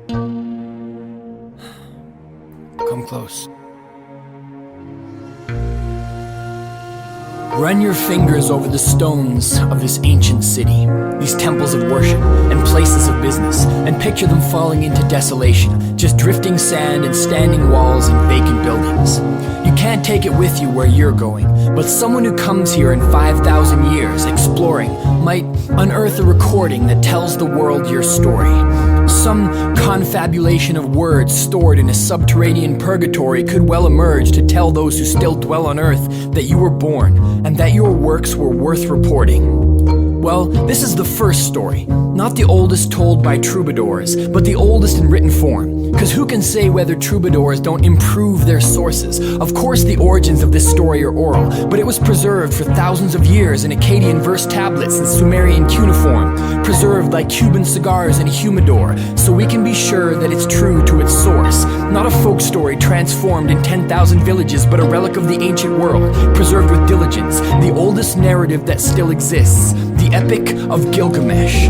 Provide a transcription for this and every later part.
Come close. Run your fingers over the stones of this ancient city, these temples of worship and places of business, and picture them falling into desolation, just drifting sand and standing walls and vacant buildings. You can't take it with you where you're going, but someone who comes here in 5,000 years exploring might unearth a recording that tells the world your story. Some confabulation of words stored in a subterranean purgatory could well emerge to tell those who still dwell on Earth that you were born and that your works were worth reporting. Well, this is the first story, not the oldest told by troubadours, but the oldest in written form. Because who can say whether troubadours don't improve their sources? Of course the origins of this story are oral, but it was preserved for thousands of years in Akkadian verse tablets and Sumerian cuneiform, preserved like Cuban cigars in a humidor, so we can be sure that it's true to its source. Not a folk story transformed in 10,000 villages, but a relic of the ancient world, preserved with diligence, the oldest narrative that still exists, the Epic of Gilgamesh.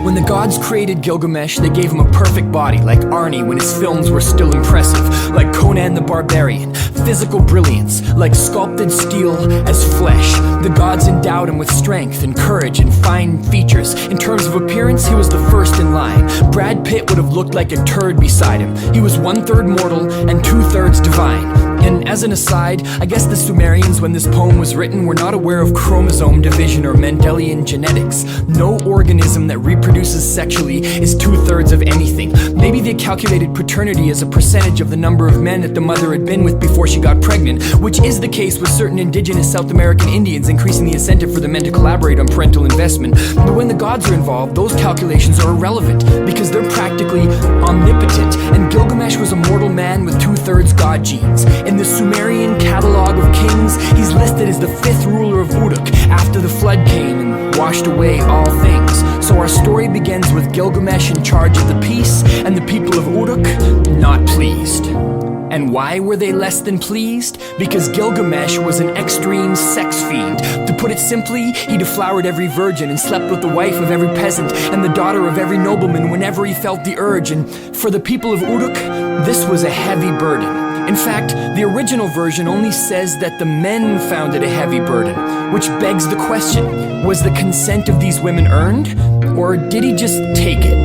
When the gods created Gilgamesh, they gave him a perfect body, like Arnie when his films were still impressive, like Conan the Barbarian, physical brilliance, like sculpted steel as flesh. The gods endowed him with strength and courage and fine features. In terms of appearance, he was the first in line. Brad Pitt would have looked like a turd beside him. He was 1/3 mortal and 2/3 divine. And as an aside, I guess the Sumerians, when this poem was written, were not aware of chromosome division or Mendelian genetics. No organism that reproduces sexually is 2/3 of anything. Maybe they calculated paternity as a percentage of the number of men that the mother had been with before she got pregnant, which is the case with certain indigenous South American Indians, increasing the incentive for the men to collaborate on parental investment. But when the gods are involved, those calculations are irrelevant, because they're practically omnipotent, and Gilgamesh was a mortal man with 2/3 god genes. In the Sumerian catalog of kings, he's listed as the 5th ruler of Uruk after the flood came and washed away all things. So our story begins with Gilgamesh in charge of the peace and the people of Uruk not pleased. And why were they less than pleased? Because Gilgamesh was an extreme sex fiend. To put it simply, he deflowered every virgin and slept with the wife of every peasant and the daughter of every nobleman whenever he felt the urge. And for the people of Uruk, this was a heavy burden. In fact, the original version only says that the men found it a heavy burden, which begs the question, was the consent of these women earned, or did he just take it?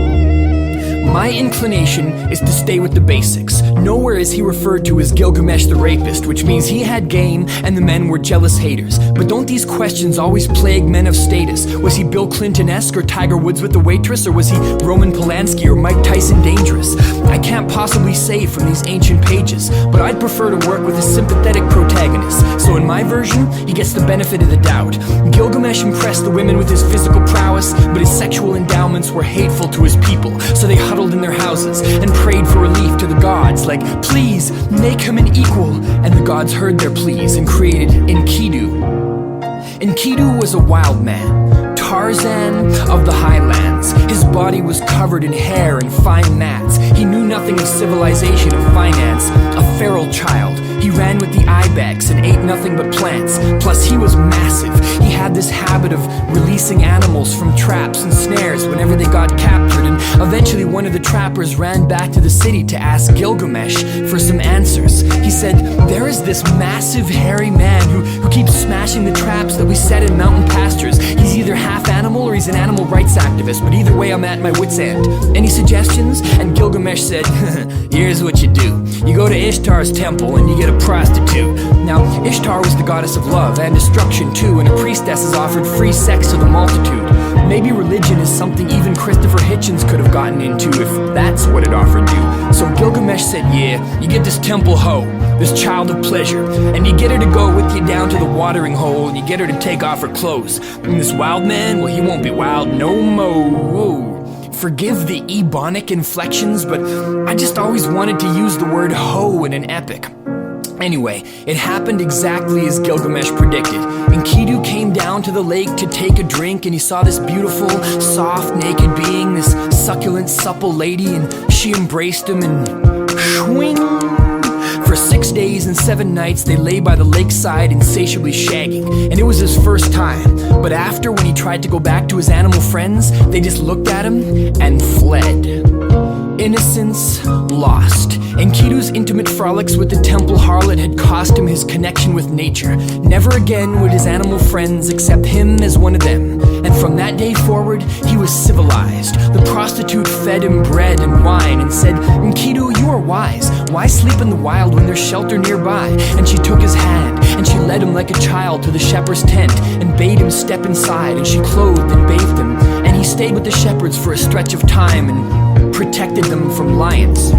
My inclination is to stay with the basics. Nowhere is he referred to as Gilgamesh the rapist, which means he had game and the men were jealous haters. But don't these questions always plague men of status? Was he Bill Clinton-esque or Tiger Woods with the waitress, or was he Roman Polanski or Mike Tyson dangerous? I can't possibly say from these ancient pages, but I'd prefer to work with a sympathetic protagonist. So in my version, he gets the benefit of the doubt. Gilgamesh impressed the women with his physical prowess, but his sexual endowments were hateful to his people, so they huddled in their houses and prayed for relief to the gods, like, please, make him an equal. And the gods heard their pleas and created Enkidu. Enkidu was a wild man, Tarzan of the highlands. His body was covered in hair and fine mats. He knew nothing of civilization or finance, a feral child. He ran with the ibex and ate nothing but plants. Plus, he was massive. He had this habit of releasing animals from traps and snares whenever they got captured, and eventually one of the trappers ran back to the city to ask Gilgamesh for some answers. He said, there is this massive hairy man who keeps smashing the traps that we set in mountain pastures. He's either half animal or he's an animal rights activist, but either way I'm at my wit's end. Any suggestions? And Gilgamesh said, here's what you do. You go to Ishtar's temple and you get a prostitute. Now, Ishtar was the goddess of love and destruction too, and a priestesses offered free sex to the multitude. Maybe religion is something even Christopher Hitchens could have gotten into if that's what it offered you. So Gilgamesh said, yeah, you get this temple hoe, this child of pleasure, and you get her to go with you down to the watering hole, and you get her to take off her clothes. And this wild man, well, he won't be wild no more. Forgive the ebonic inflections, but I just always wanted to use the word hoe in an epic. Anyway, it happened exactly as Gilgamesh predicted. Enkidu came down to the lake to take a drink, and he saw this beautiful, soft, naked being, this succulent, supple lady, and she embraced him and swing. For 6 days and 7 nights, they lay by the lakeside insatiably shagging, and it was his first time. But after, when he tried to go back to his animal friends, they just looked at him and fled. Innocence lost. Enkidu's intimate frolics with the temple harlot had cost him his connection with nature. Never again would his animal friends accept him as one of them. And from that day forward, he was civilized. The prostitute fed him bread and wine and said, "Enkidu, you are wise. Why sleep in the wild when there's shelter nearby?" And she took his hand, and she led him like a child to the shepherd's tent, and bade him step inside, and she clothed and bathed him. And he stayed with the shepherds for a stretch of time and protected them from lions.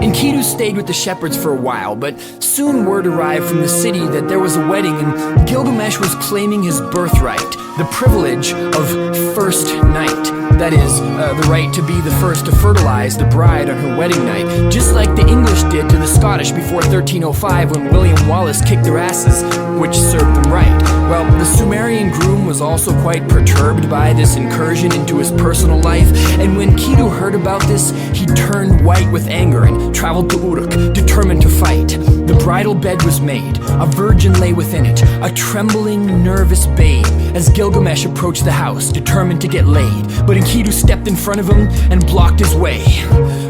Enkidu stayed with the shepherds for a while, but soon word arrived from the city that there was a wedding and Gilgamesh was claiming his birthright, the privilege of first night. That is, the right to be the first to fertilize the bride on her wedding night, just like the English did to the Scottish before 1305 when William Wallace kicked their asses, which served them right. Well, the Sumerian groom was also quite perturbed by this incursion into his personal life, and when Enkidu heard about this, he turned white with anger and traveled to Uruk, determined to fight. The bridal bed was made, a virgin lay within it, a trembling, nervous babe, as Gilgamesh approached the house, determined to get laid. But Enkidu stepped in front of him and blocked his way.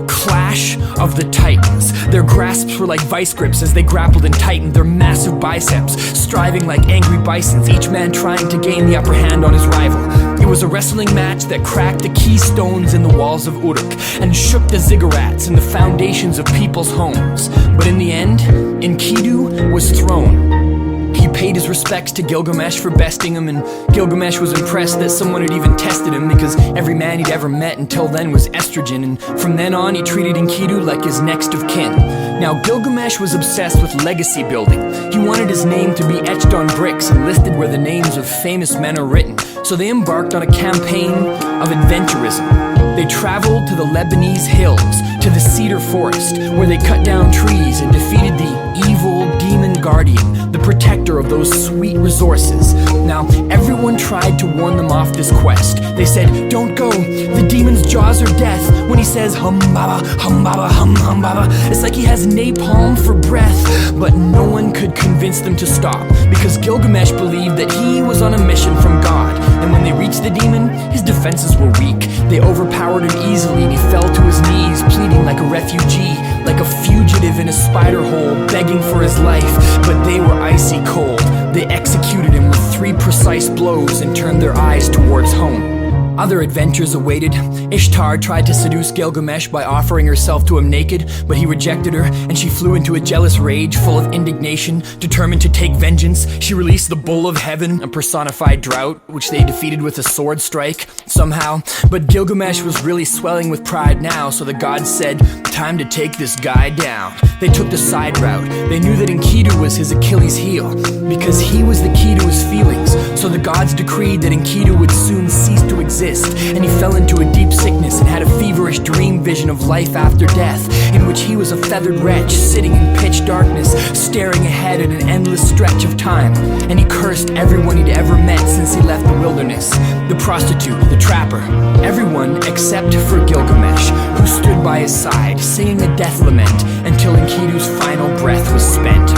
Clash of the Titans. Their grasps were like vice grips as they grappled and tightened their massive biceps, striving like angry bisons, each man trying to gain the upper hand on his rival. It was a wrestling match that cracked the keystones in the walls of Uruk and shook the ziggurats and the foundations of people's homes. But in the end, Enkidu was thrown. He paid his respects to Gilgamesh for besting him, and Gilgamesh was impressed that someone had even tested him because every man he'd ever met until then was estrogen, and from then on he treated Enkidu like his next of kin. Now Gilgamesh was obsessed with legacy building. He wanted his name to be etched on bricks and listed where the names of famous men are written, so they embarked on a campaign of adventurism. They traveled to the Lebanese hills, to the cedar forest, where they cut down trees and defeated the evil demon guardian, the protector of those sweet resources. Now, everyone tried to warn them off this quest. They said, "Don't go, the demon's jaws are death." When he says, "Hum baba, hum baba, hum baba," it's like he has napalm for breath. But no one could convince them to stop, because Gilgamesh believed that he was on a mission from God. And when they reached the demon, his defenses were weak. They overpowered him easily, and he fell to his knees, pleading like a refugee, like a fugitive in a spider hole, begging for his life. But they were icy cold. They executed him with 3 precise blows and turned their eyes towards home. Other adventures awaited. Ishtar tried to seduce Gilgamesh by offering herself to him naked, but he rejected her, and she flew into a jealous rage full of indignation. Determined to take vengeance, she released the bull of heaven, a personified drought, which they defeated with a sword strike, somehow. But Gilgamesh was really swelling with pride now, so the gods said, "Time to take this guy down." They took the side route. They knew that Enkidu was his Achilles heel, because he was the key to his feelings. So the gods decreed that Enkidu would soon cease to exist, and he fell into a deep sickness and had a feverish dream vision of life after death, in which he was a feathered wretch sitting in pitch darkness, staring ahead at an endless stretch of time. And he cursed everyone he'd ever met since he left the wilderness, the prostitute, the trapper, everyone except for Gilgamesh, who stood by his side, singing a death lament until Enkidu's final breath was spent.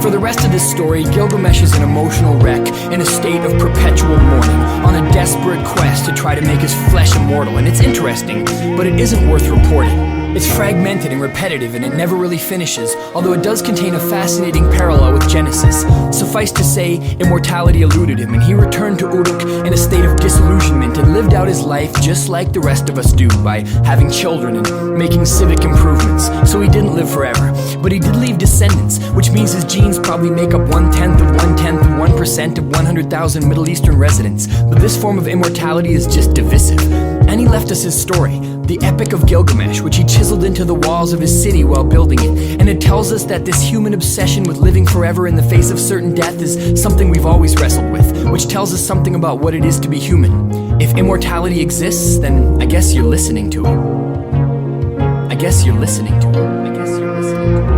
For the rest of this story, Gilgamesh is an emotional wreck in a state of perpetual mourning, on a desperate quest to try to make his flesh immortal. And it's interesting, but it isn't worth reporting. It's fragmented and repetitive, and it never really finishes, although it does contain a fascinating parallel with Genesis. Suffice to say, immortality eluded him, and he returned to Uruk in a state of disillusionment and lived out his life just like the rest of us do, by having children and making civic improvements. So he didn't live forever, but he did leave descendants, which means his genes probably make up 1/10 of 1/10 of 1% of 100,000 Middle Eastern residents. But this form of immortality is just divisive. And he left us his story, the Epic of Gilgamesh, which he chiseled into the walls of his city while building it. And it tells us that this human obsession with living forever in the face of certain death is something we've always wrestled with, which tells us something about what it is to be human. If immortality exists, then I guess you're listening to it. I guess you're listening to it. I guess you're listening to it.